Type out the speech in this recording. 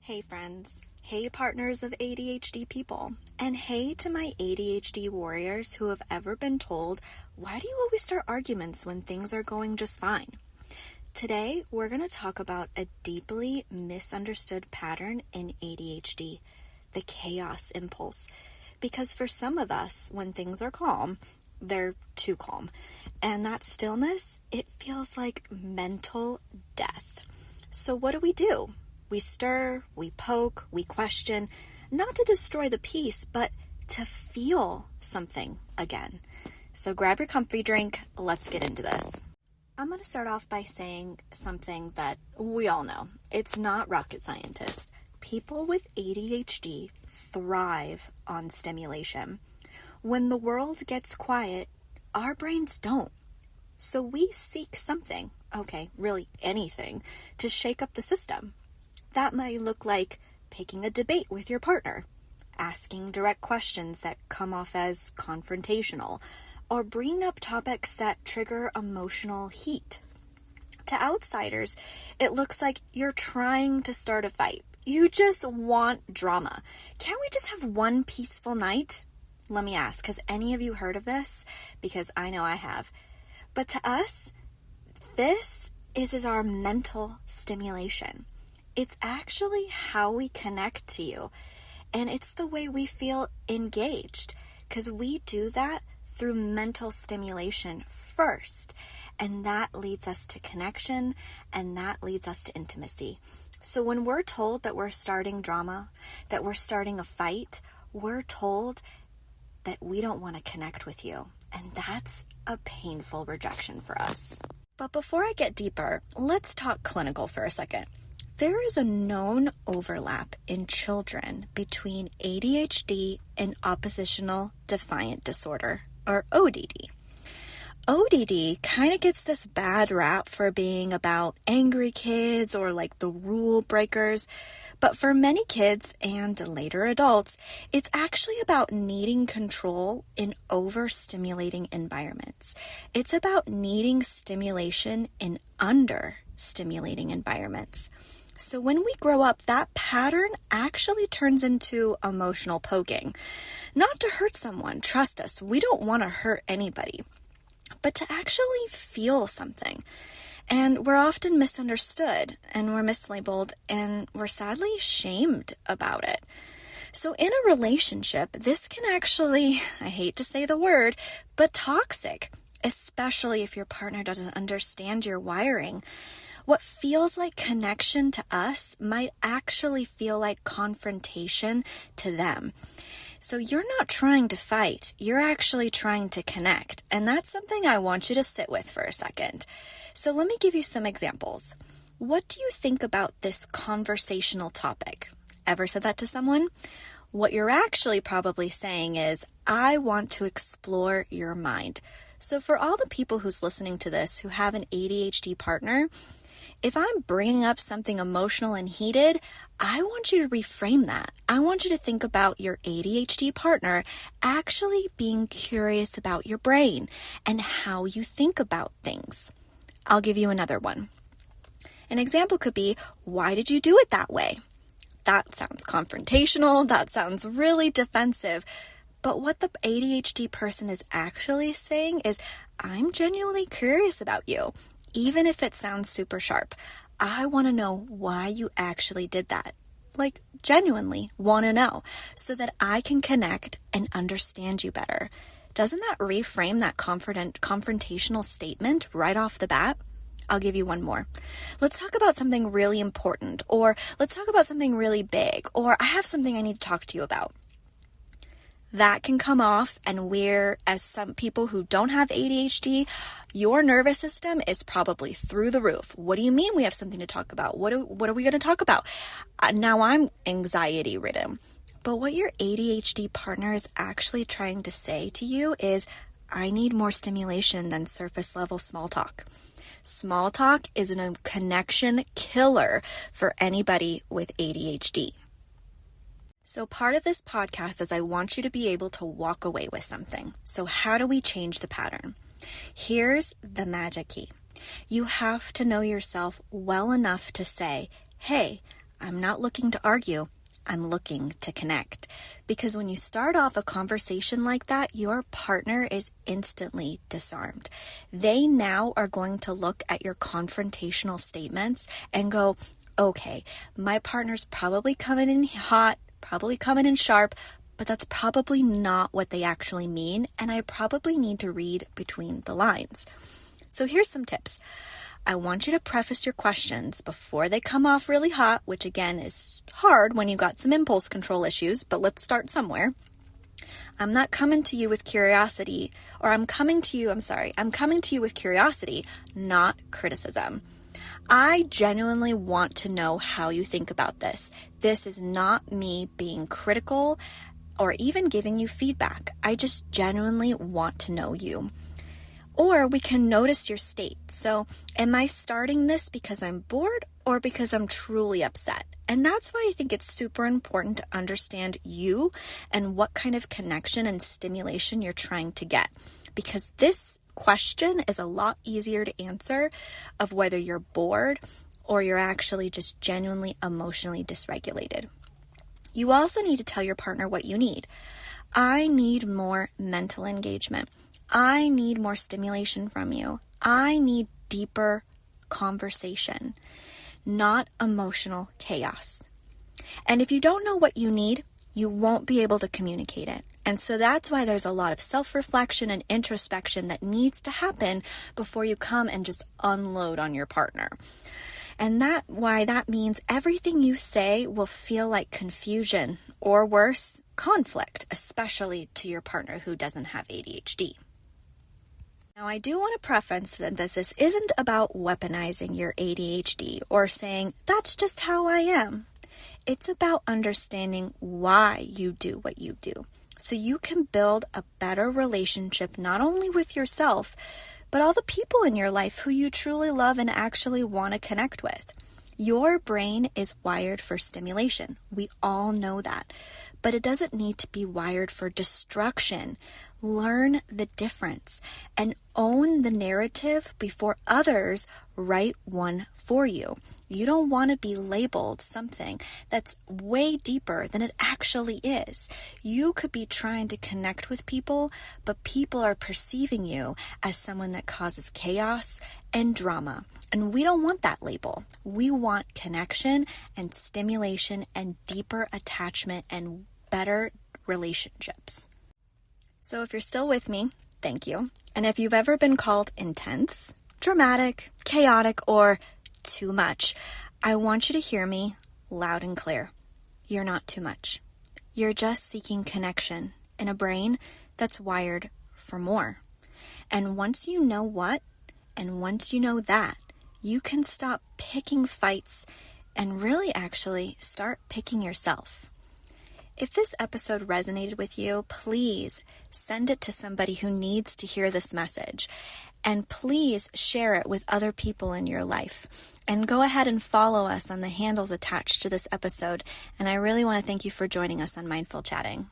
Hey friends, hey partners of ADHD people, and hey to my ADHD warriors who have ever been told, why do you always start arguments when things are going just fine? Today, we're going to talk about a deeply misunderstood pattern in ADHD, the chaos impulse. Because for some of us, when things are calm, they're too calm. And that stillness, it feels like mental death. So what do? We stir, we poke, we question, not to destroy the peace, but to feel something again. So grab your comfy drink, let's get into this. I'm going to start off by saying something that we all know. It's not rocket scientist. People with ADHD thrive on stimulation. When the world gets quiet, our brains don't. So we seek something, really anything, to shake up the system. That might look like picking a debate with your partner, asking direct questions that come off as confrontational, or bringing up topics that trigger emotional heat. To outsiders, it looks like you're trying to start a fight. You just want drama. Can't we just have one peaceful night? Let me ask, has any of you heard of this? Because I know I have. But to us, this is our mental stimulation. It's actually how we connect to you, and it's the way we feel engaged, because we do that through mental stimulation first, and that leads us to connection, and that leads us to intimacy. So when we're told that we're starting drama, that we're starting a fight, we're told that we don't want to connect with you, and that's a painful rejection for us. But before I get deeper, let's talk clinical for a second. There is a known overlap in children between ADHD and oppositional defiant disorder, or ODD. ODD kind of gets this bad rap for being about angry kids or like the rule breakers, but for many kids and later adults, it's actually about needing control in overstimulating environments. It's about needing stimulation in understimulating environments. So when we grow up, that pattern actually turns into emotional poking. Not to hurt someone, trust us, we don't want to hurt anybody, but to actually feel something. And we're often misunderstood, and we're mislabeled, and we're sadly shamed about it. So in a relationship, this can actually, I hate to say the word, but toxic, especially if your partner doesn't understand your wiring. What feels like connection to us might actually feel like confrontation to them. So you're not trying to fight, you're actually trying to connect. And that's something I want you to sit with for a second. So let me give you some examples. What do you think about this conversational topic? Ever said that to someone? What you're actually probably saying is, I want to explore your mind. So for all the people who's listening to this who have an ADHD partner, if I'm bringing up something emotional and heated, I want you to reframe that. I want you to think about your ADHD partner actually being curious about your brain and how you think about things. I'll give you another one. An example could be, why did you do it that way? That sounds confrontational. That sounds really defensive. But what the ADHD person is actually saying is, I'm genuinely curious about you. Even if it sounds super sharp, I want to know why you actually did that. Like, genuinely want to know so that I can connect and understand you better. Doesn't that reframe that confrontational statement right off the bat? I'll give you one more. Let's talk about something really important, or let's talk about something really big, or I have something I need to talk to you about. That can come off, and we're, as some people who don't have ADHD, your nervous system is probably through the roof. What do you mean we have something to talk about? What are we going to talk about? Now I'm anxiety ridden. But what your ADHD partner is actually trying to say to you is, I need more stimulation than surface level small talk. Small talk is a connection killer for anybody with ADHD. So part of this podcast is I want you to be able to walk away with something. So how do we change the pattern? Here's the magic key. You have to know yourself well enough to say, hey, I'm not looking to argue. I'm looking to connect. Because when you start off a conversation like that, your partner is instantly disarmed. They now are going to look at your confrontational statements and go, okay, my partner's probably coming in hot, probably coming in sharp, but that's probably not what they actually mean, and I probably need to read between the lines. So here's some tips. I want you to preface your questions before they come off really hot, which again is hard when you got some impulse control issues, but let's start somewhere. I'm not coming to you with curiosity, I'm coming to you with curiosity, not criticism. I genuinely want to know how you think about this. This is not me being critical or even giving you feedback. I just genuinely want to know you. Or we can notice your state. So, am I starting this because I'm bored or because I'm truly upset? And that's why I think it's super important to understand you and what kind of connection and stimulation you're trying to get. Because this question is a lot easier to answer of whether you're bored or you're actually just genuinely emotionally dysregulated. You also need to tell your partner what you need. I need more mental engagement. I need more stimulation from you. I need deeper conversation, not emotional chaos. And if you don't know what you need, you won't be able to communicate it. And so that's why there's a lot of self-reflection and introspection that needs to happen before you come and just unload on your partner. And that means everything you say will feel like confusion or worse, conflict, especially to your partner who doesn't have ADHD. Now, I do want to preface that this isn't about weaponizing your ADHD or saying, that's just how I am. It's about understanding why you do what you do, so you can build a better relationship not only with yourself, but all the people in your life who you truly love and actually want to connect with. Your brain is wired for stimulation. We all know that. But it doesn't need to be wired for destruction. Learn the difference and own the narrative before others write one for you. You don't want to be labeled something that's way deeper than it actually is. You could be trying to connect with people, but people are perceiving you as someone that causes chaos and drama. And we don't want that label. We want connection and stimulation and deeper attachment and better relationships. So if you're still with me, thank you. And if you've ever been called intense, dramatic, chaotic, or too much, I want you to hear me loud and clear. You're not too much. You're just seeking connection in a brain that's wired for more. And once you know what, and once you know that, you can stop picking fights and really actually start picking yourself. If this episode resonated with you, please send it to somebody who needs to hear this message. And please share it with other people in your life. And go ahead and follow us on the handles attached to this episode. And I really want to thank you for joining us on Mindful Chatting.